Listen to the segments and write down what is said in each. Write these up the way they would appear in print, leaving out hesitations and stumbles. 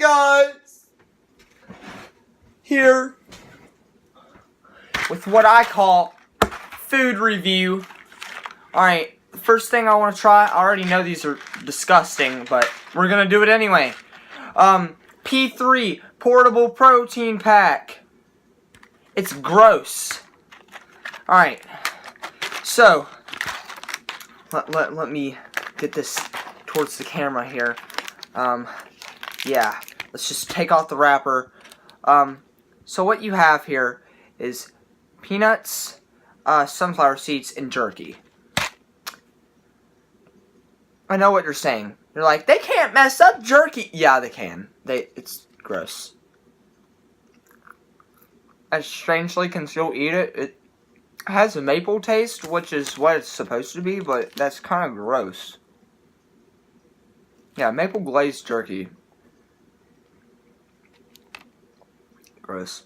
guys! Here with what I call food review. Alright, the first thing I want to try, I already know these are disgusting, but we're gonna do it anyway. P3 Portable Protein Pack. It's gross. Alright, so let me get this towards the camera here. Yeah, let's just take off the wrapper. So what you have here is peanuts, sunflower seeds, and jerky. I know what you're saying. You're like, they can't mess up jerky. Yeah, they can. It's gross. As strangely can still eat it. It has a maple taste, which is what it's supposed to be, but that's kind of gross. Yeah, maple glazed jerky. Gross.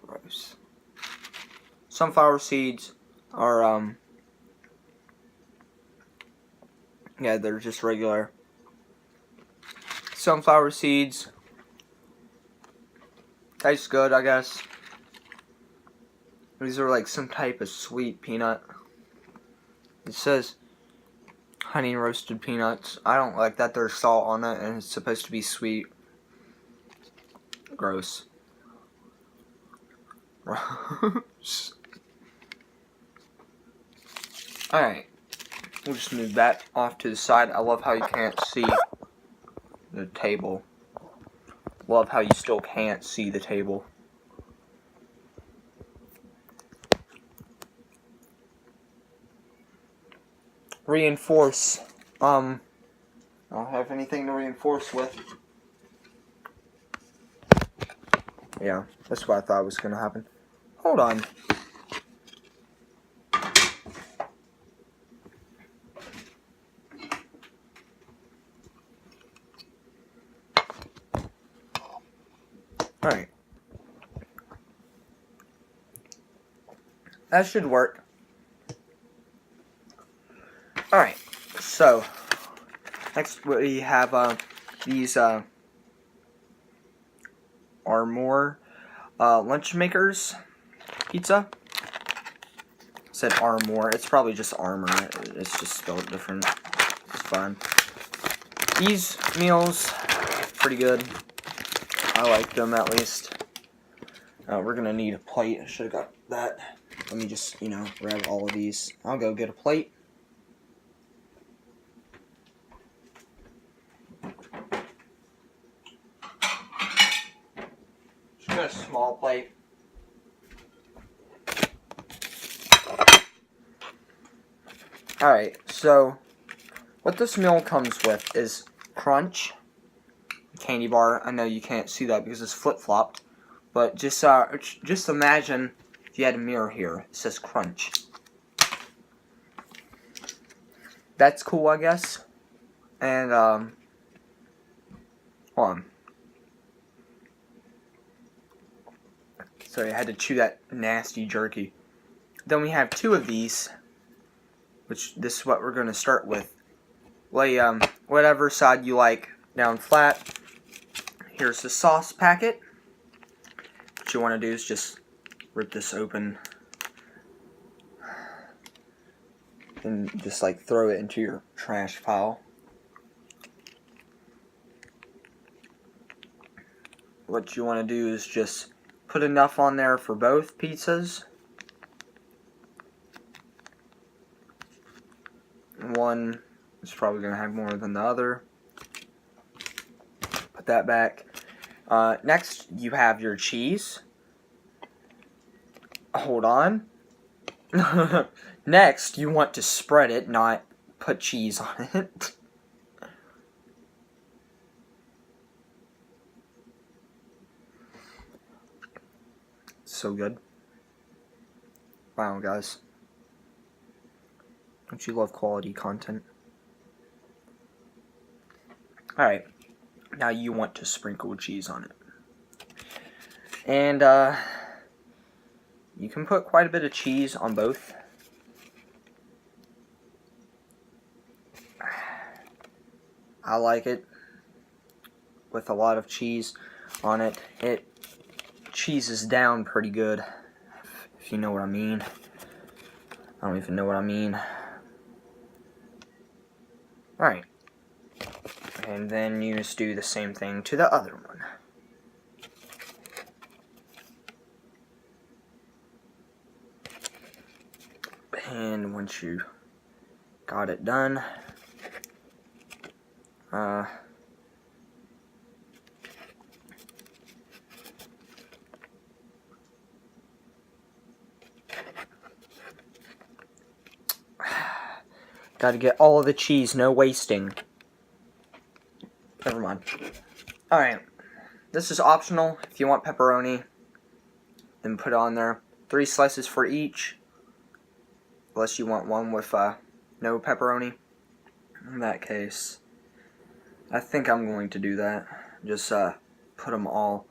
Gross. Sunflower seeds are, yeah, they're just regular sunflower seeds. Tastes good, I guess. These are like some type of sweet peanut. It says honey roasted peanuts. I don't like that there's salt on it and it's supposed to be sweet. Gross. Alright. We'll just move that off to the side. I love how you can't see the table. Love how you still can't see the table. Reinforce. I don't have anything to reinforce with. Yeah, that's what I thought was gonna happen. Hold on. Alright. That should work. Alright, so next we have these Armour lunch makers pizza. It said Armour. It's probably just Armor. It's just spelled different. It's fine. These meals, pretty good. I like them at least. We're gonna need a plate. I should have got that. Let me just, grab all of these. I'll go get a plate. Just got a small plate. Alright, so what this meal comes with is Crunch candy bar. I know you can't see that because it's flip-flopped, but just imagine if you had a mirror here. It says Crunch. That's cool, I guess. And hold on. Sorry, I had to chew that nasty jerky. Then we have two of these, which this is what we're going to start with. Lay whatever side you like down flat. Here's the sauce packet. What you want to do is just rip this open and just like throw it into your trash pile. What you want to do is just put enough on there for both pizzas. One is probably going to have more than the other. Put that back. Next, you have your cheese. Hold on. Next, you want to spread it, not put cheese on it. So good. Wow, guys. Don't you love quality content? Alright. Now you want to sprinkle cheese on it. And, you can put quite a bit of cheese on both. I like it with a lot of cheese on it. It cheeses down pretty good, if you know what I mean. I don't even know what I mean. Alright. And then you just do the same thing to the other one. And once you got it done, gotta get all of the cheese, no wasting. Never mind. Alright, this is optional. If you want pepperoni, then put it on there. 3 slices for each, unless you want one with no pepperoni. In that case, I think I'm going to do that. Just put them all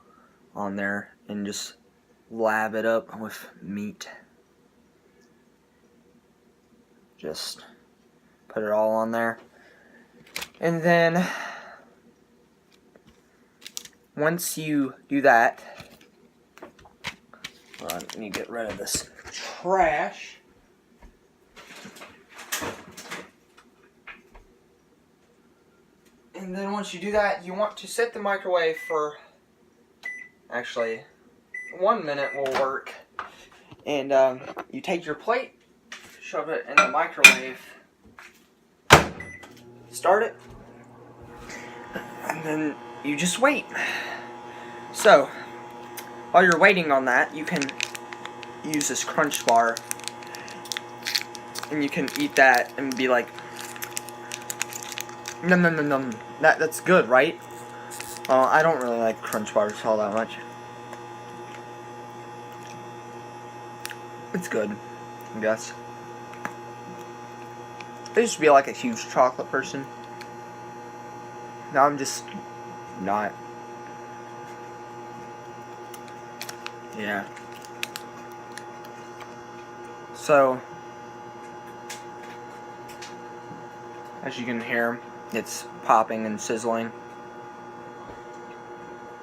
on there and just lab it up with meat. Just put it all on there. And then once you do that, I need to get rid of this trash. And then once you do that, you want to set the microwave for, actually, 1 minute will work. And you take your plate, shove it in the microwave, start it, and then you just wait. So, while you're waiting on that, you can use this crunch bar, and you can eat that and be like, nom nom nom nom. That's good, right? I don't really like crunch bars all that much. It's good, I guess. I used to be like a huge chocolate person. Now I'm just not. Yeah. So, as you can hear, it's popping and sizzling.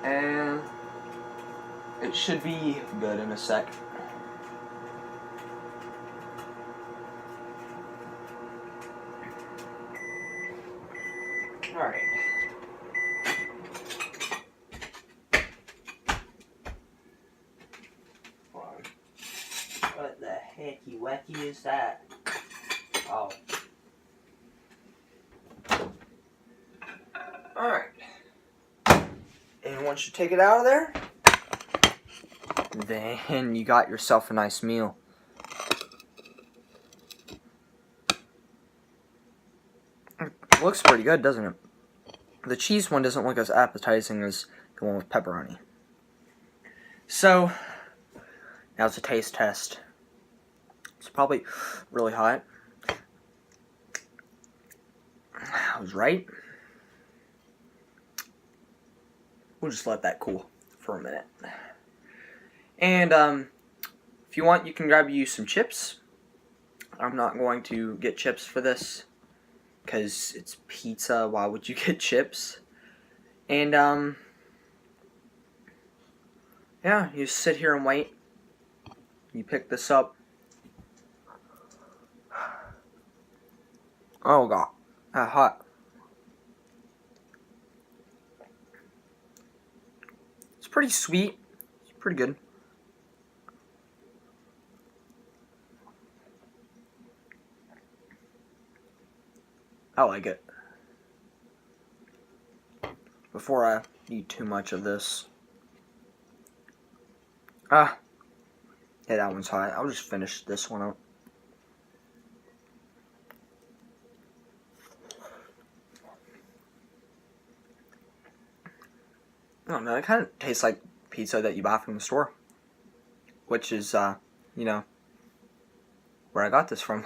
And it should be good in a sec. Alright. What the hecky wacky is that? Oh. Alright. And once you take it out of there, then you got yourself a nice meal. It looks pretty good, doesn't it? The cheese one doesn't look as appetizing as the one with pepperoni. So, now it's a taste test. It's probably really hot. I was right. We'll just let that cool for a minute. And if you want, you can grab you some chips. I'm not going to get chips for this because it's pizza. Why would you get chips? And yeah, you sit here and wait. You pick this up. Oh god, hot. It's pretty sweet. It's pretty good. I like it. Before I eat too much of this. Yeah, that one's hot. I'll just finish this one up. I don't know, it kind of tastes like pizza that you buy from the store. Which is, you know, where I got this from.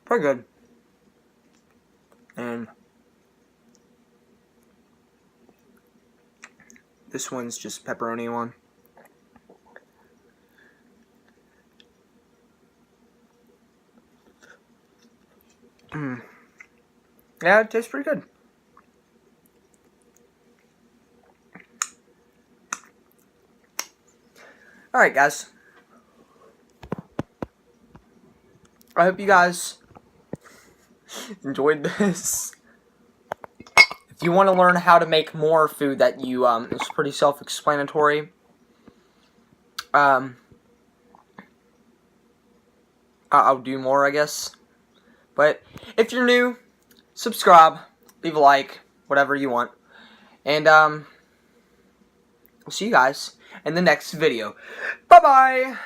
Pretty good. And This one's just pepperoni one. Yeah, it tastes pretty good. Alright, guys. I hope you guys enjoyed this. If you want to learn how to make more food that you, it's pretty self-explanatory. I'll do more, I guess. But if you're new, subscribe, leave a like, whatever you want. And, we'll see you guys in the next video. Bye-bye!